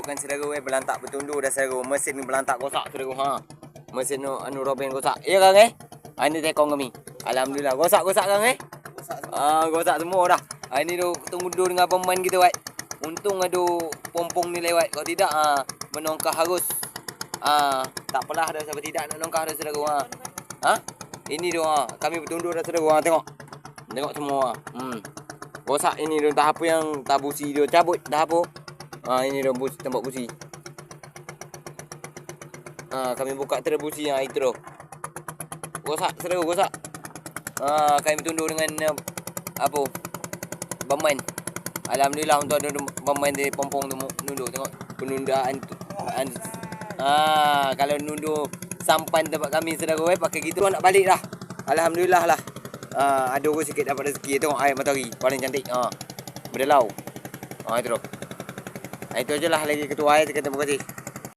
kan saudara belantak bertundur dah saudara. Mesin ni belantak rosak saudara. Mesin tu Robin rosak. Ya kan ini tekong kami. Alhamdulillah rosak kan rosak semua dah. Ini tu tunggu dengan pemain kita untung ada pompong ni lewat. Kalau tidak menongkah harus tak apalah dah siapa tidak nak nongkah dah saudara. Ini tu kami bertundur dah saudara. Tengok semua. Rosak ini tu tahap yang tabusi dia cabut dah apa. Ini dah tempat busi. Kami buka terbusi itu tu. Rosak saudara, rosak. Kami bertundur dengan pemain. Alhamdulillah untuk ada pemain di pompong tu nunduk. Tengok penundaan tu. Kalau nunduk sampan tempat kami saudara pakai gitu nak balik dah. Alhamdulillah lah. Ada orang sikit dapat rezeki. Tengok air matahari paling cantik. Berdelau. Itu tu. Itu ajalah lagi ketua air. Terima kasih.